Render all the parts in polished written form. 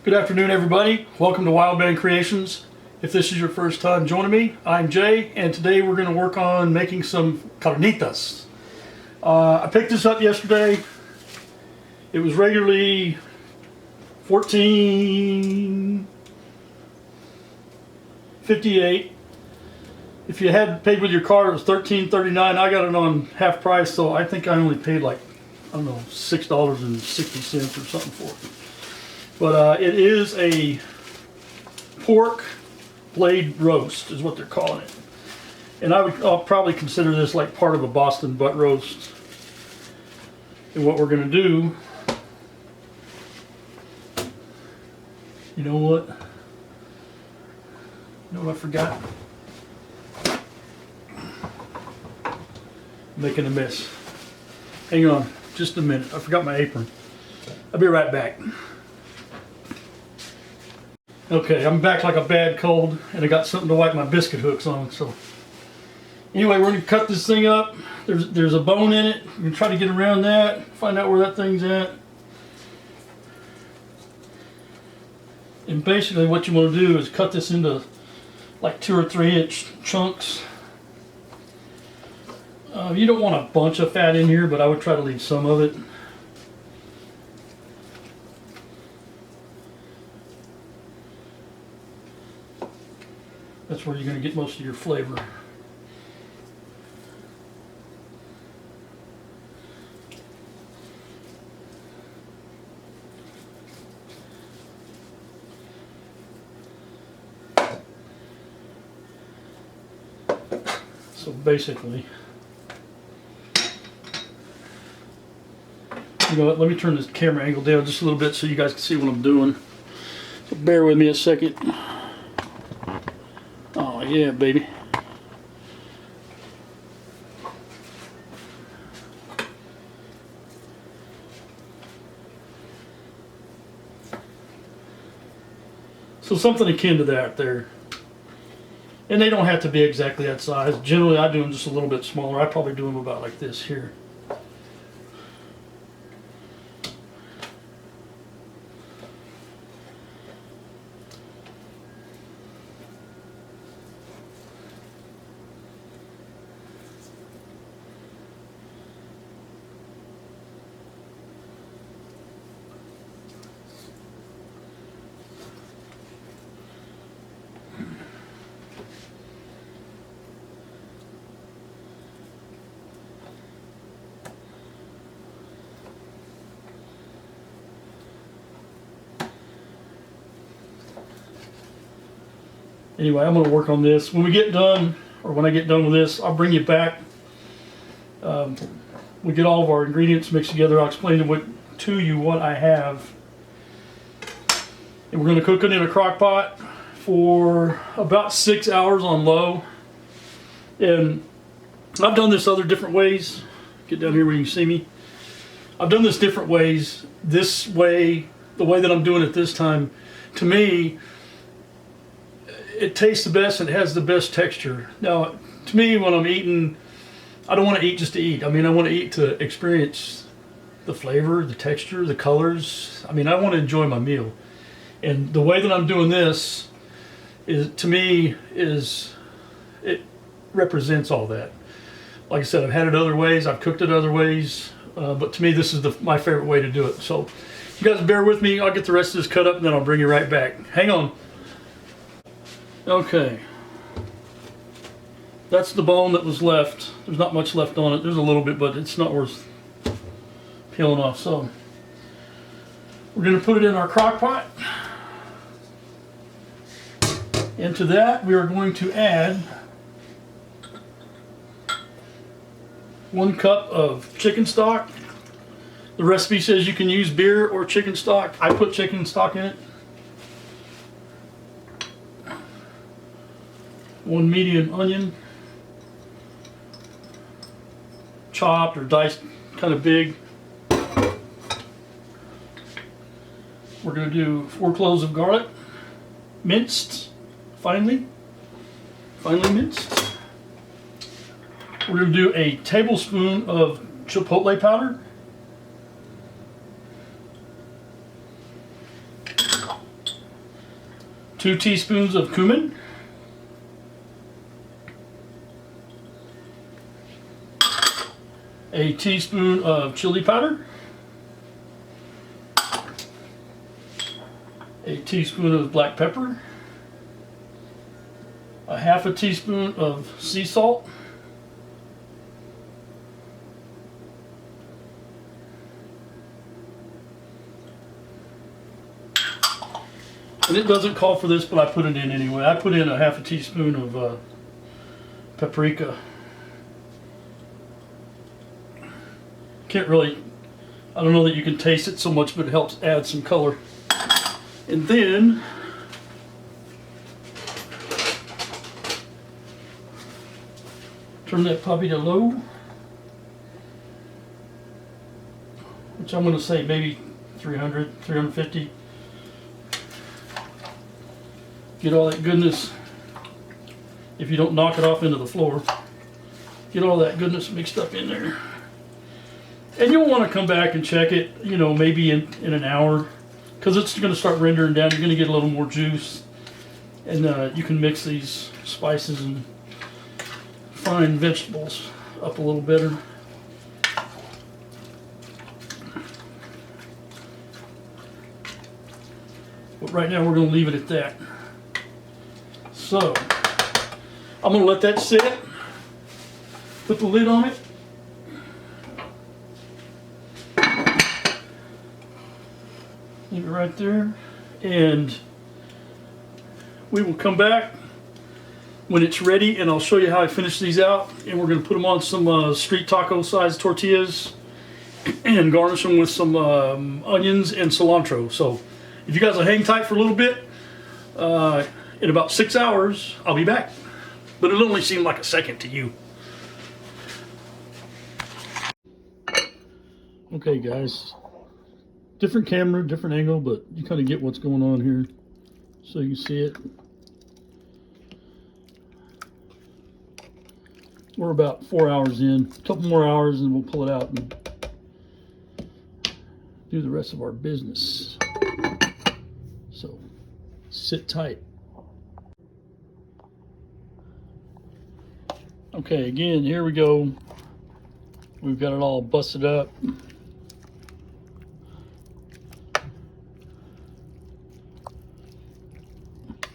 Good afternoon, everybody. Welcome to Wild Man Creations. If this is your first time joining me, I'm Jay, and today we're going to work on making some carnitas. I picked this up yesterday. It was regularly $14.58. If you had paid with your card, it was $13.39. I got it on half price, so I think I only paid like, I don't know, $6.60 or something for it. But it is a pork blade roast, is what they're calling it. And I'll probably consider this like part of a Boston butt roast. And what we're going to do, you know what? You know what I forgot? I'm making a mess. Hang on just a minute. I forgot my apron. I'll be right back. Okay, I'm back like a bad cold, and I got something to wipe my biscuit hooks on. So anyway, we're going to cut this thing up. There's a bone in it. We're going to try to get around that, find out where that thing's at. And basically what you want to do is cut this into like 2 or 3 inch chunks. You don't want a bunch of fat in here, but I would try to leave some of it. That's where you're going to get most of your flavor. So basically, you know what, let me turn this camera angle down just a little bit so you guys can see what I'm doing. So bear with me a second. Oh yeah, baby. So something akin to that there. And they don't have to be exactly that size. Generally I do them just a little bit smaller. I probably do them about like this here. Anyway, I'm going to work on this. When we get done, or when I get done with this, I'll bring you back. We get all of our ingredients mixed together. I'll explain to you what I have. And we're going to cook it in a crock pot for about 6 hours on low. And I've done this other different ways. Get down here where you can see me. I've done this different ways. This way, the way that I'm doing it this time, to me, it tastes the best and it has the best texture. Now, to me, when I'm eating, I don't want to eat just to eat. I mean, I want to eat to experience the flavor, the texture, the colors. I mean, I want to enjoy my meal. And the way that I'm doing this is, to me, it represents all that. Like I said, I've had it other ways. I've cooked it other ways. But to me, this is my favorite way to do it. So you guys bear with me. I'll get the rest of this cut up and then I'll bring you right back. Hang on. Okay, that's the bone that was left. There's not much left on it. There's a little bit, but it's not worth peeling off. So we're going to put it in our crock pot. Into that, we are going to add 1 cup of chicken stock. The recipe says you can use beer or chicken stock. I put chicken stock in it. 1 medium onion, chopped or diced kind of big. We're going to do 4 cloves of garlic, minced finely minced. We're going to do a tablespoon of chipotle powder, 2 teaspoons of cumin, a teaspoon of chili powder, a teaspoon of black pepper, a half a teaspoon of sea salt, and it doesn't call for this, but I put it in anyway. I put in a half a teaspoon of paprika. Can't really, I don't know that you can taste it so much, but it helps add some color. And then turn that puppy to low, which I'm going to say maybe 300, 350. Get all that goodness, if you don't knock it off into the floor, get all that goodness mixed up in there. And you'll want to come back and check it, you know, maybe in an hour, because it's going to start rendering down. You're going to get a little more juice, and you can mix these spices and fine vegetables up a little better. But right now we're going to leave it at that. So I'm going to let that sit, put the lid on it, leave it right there, and we will come back when it's ready, and I'll show you how I finish these out. And we're going to put them on some street taco size tortillas and garnish them with some onions and cilantro. So if you guys will hang tight for a little bit, in about 6 hours I'll be back, but it'll only seem like a second to you. Okay guys, different camera, different angle, but you kind of get what's going on here so you see it. We're about 4 hours in, a couple more hours and we'll pull it out and do the rest of our business. So sit tight. Okay, again, here we go. We've got it all busted up.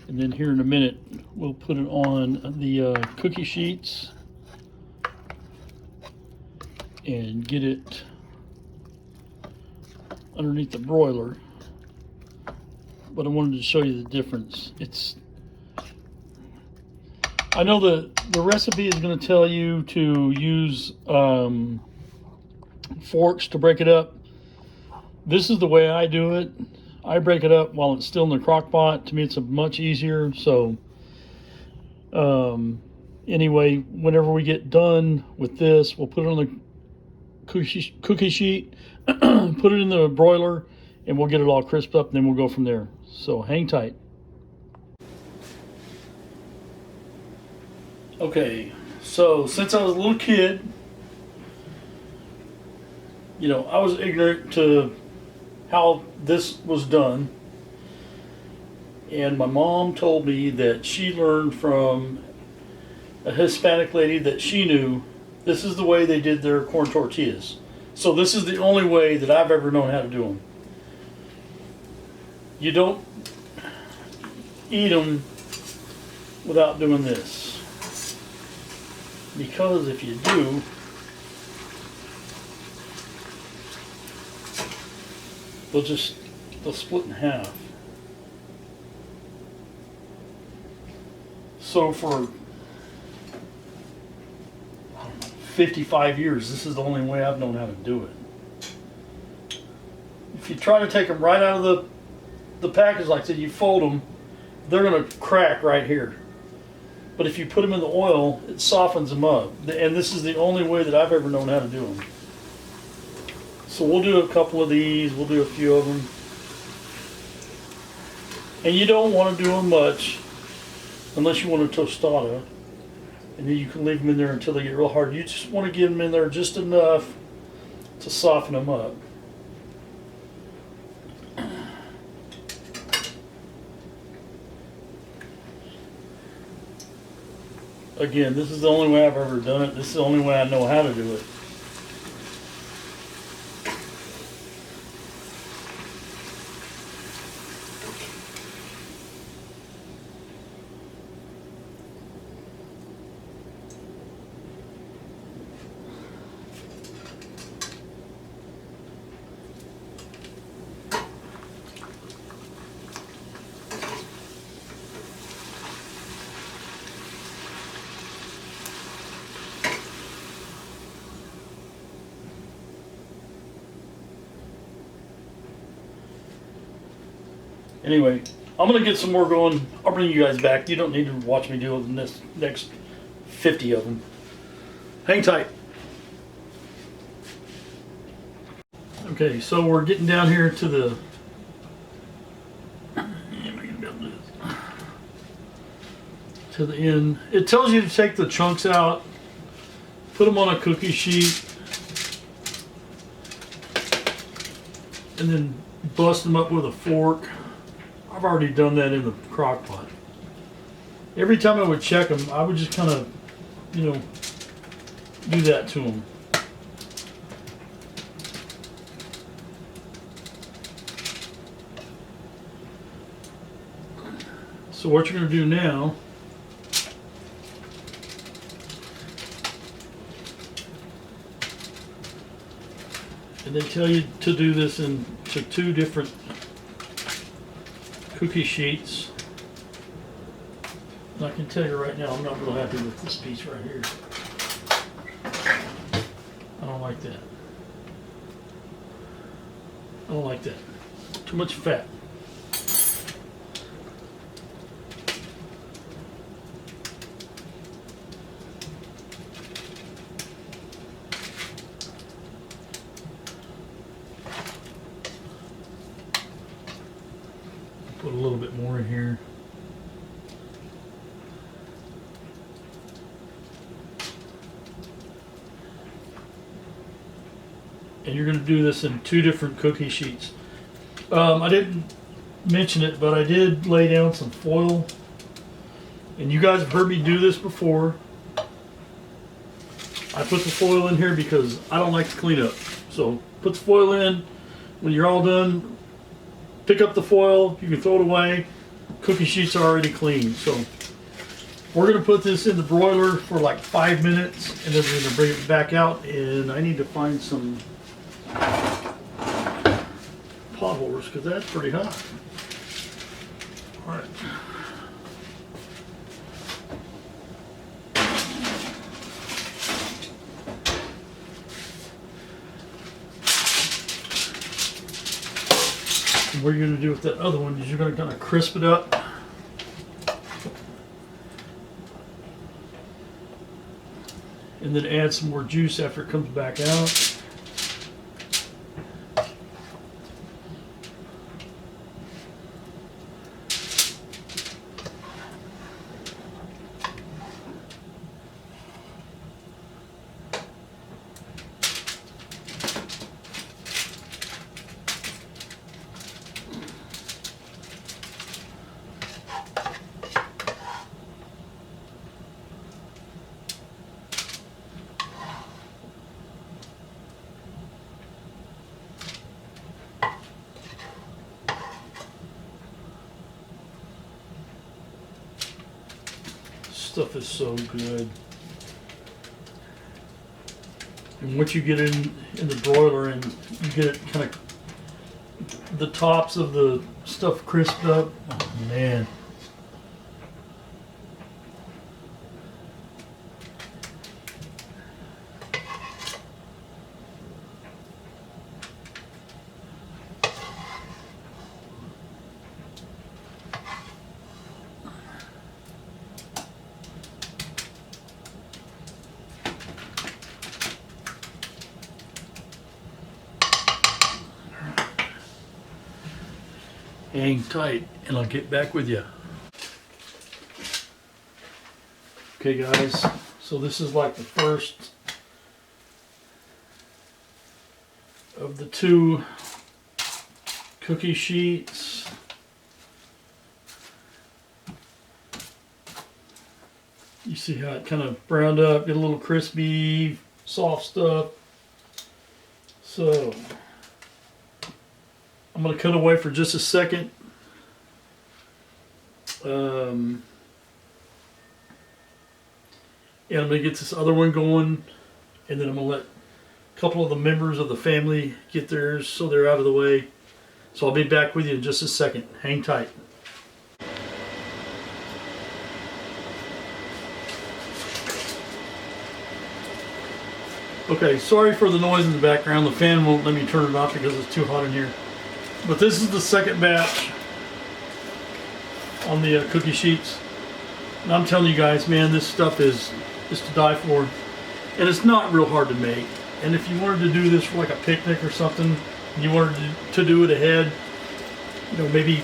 And then here in a minute, we'll put it on the cookie sheets and get it underneath the broiler. But I wanted to show you the difference. I know the recipe is going to tell you to use forks to break it up. This is the way I do it. I break it up while it's still in the crock pot. To me, it's much easier. So anyway, whenever we get done with this, we'll put it on the cookie sheet, put it in the broiler, and we'll get it all crisped up, and then we'll go from there. So hang tight. Okay, so since I was a little kid, you know, I was ignorant to how this was done. And my mom told me that she learned from a Hispanic lady that she knew this is the way they did their corn tortillas. So this is the only way that I've ever known how to do them. You don't eat them without doing this. Because if you do, they'll split in half. So for 55 years, this is the only way I've known how to do it. If you try to take them right out of the package like that, you fold them, they're going to crack right here. But if you put them in the oil, it softens them up. And this is the only way that I've ever known how to do them. So we'll do a couple of these, we'll do a few of them. And you don't want to do them much unless you want a tostada. And then you can leave them in there until they get real hard. You just want to get them in there just enough to soften them up. Again, this is the only way I've ever done it. This is the only way I know how to do it. Anyway, I'm going to get some more going. I'll bring you guys back. You don't need to watch me do the next 50 of them. Hang tight. Okay, so we're getting down here to the... to the end. It tells you to take the chunks out, put them on a cookie sheet, and then bust them up with a fork. I've already done that in the crock pot. Every time I would check them, I would just kind of, you know, do that to them. So what you're going to do now, and they tell you to do this into 2 different cookie sheets. And I can tell you right now, I'm not real happy with this piece right here. I don't like that. I don't like that. Too much fat. Put a little bit more in here. And you're going to do this in 2 different cookie sheets. I didn't mention it, but I did lay down some foil. And you guys have heard me do this before. I put the foil in here because I don't like to clean up. So put the foil in. When you're all done, pick up the foil, you can throw it away. Cookie sheets are already clean. So we're going to put this in the broiler for like 5 minutes, and then we're going to bring it back out. And I need to find some potholders because that's pretty hot. All right. And what you're going to do with that other one is you're going to kind of crisp it up. And then add some more juice after it comes back out. Stuff is so good. And once you get in the broiler and you get it kind of the tops of the stuff crisped up, oh man. Hang tight and I'll get back with you. Okay guys, so this is like the first of the 2 cookie sheets. You see how it kind of browned up, get a little crispy, soft stuff. So I'm going to cut away for just a second. And I'm going to get this other one going, and then I'm going to let a couple of the members of the family get theirs so they're out of the way. So I'll be back with you in just a second. Hang tight. Okay, sorry for the noise in the background. The fan won't let me turn it off because it's too hot in here. But this is the second batch on the cookie sheets. And I'm telling you guys, man, this stuff is to die for. And it's not real hard to make. And if you wanted to do this for like a picnic or something, and you wanted to do it ahead, you know, maybe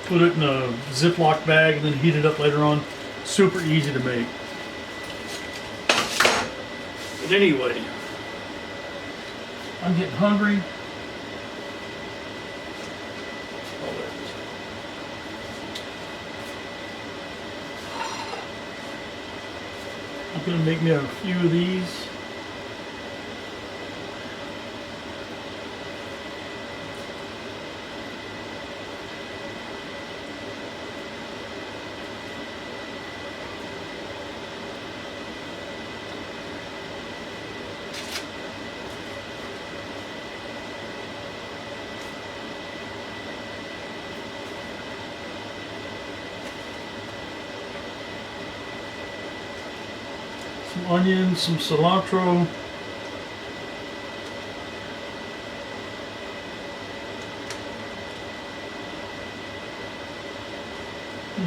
put it in a Ziploc bag and then heat it up later on. Super easy to make. But anyway, I'm getting hungry. Oh, there it is. I'm gonna make me a few of these. Some onions, some cilantro.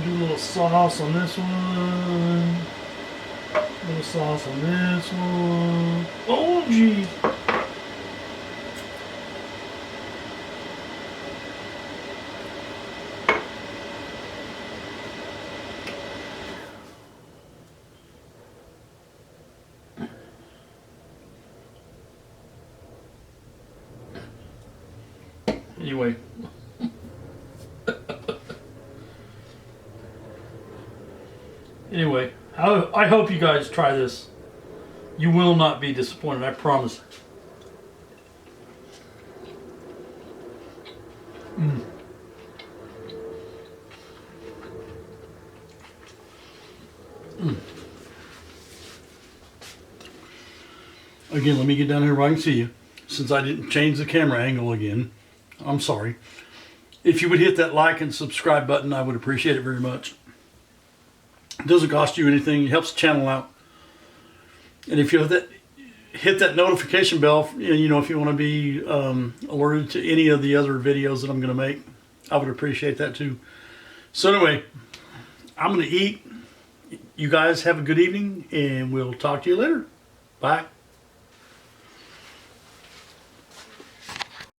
Do a little sauce on this one. A little sauce on this one. Oh, geez. Anyway. Anyway, I hope you guys try this. You will not be disappointed, I promise. Again, let me get down here where I can see you. Since I didn't change the camera angle again, I'm sorry. If you would hit that like and subscribe button, I would appreciate it very much. It doesn't cost you anything. It helps the channel out. And if you hit that notification bell, you know, if you want to be alerted to any of the other videos that I'm going to make, I would appreciate that too. So anyway, I'm going to eat. You guys have a good evening, and we'll talk to you later. Bye.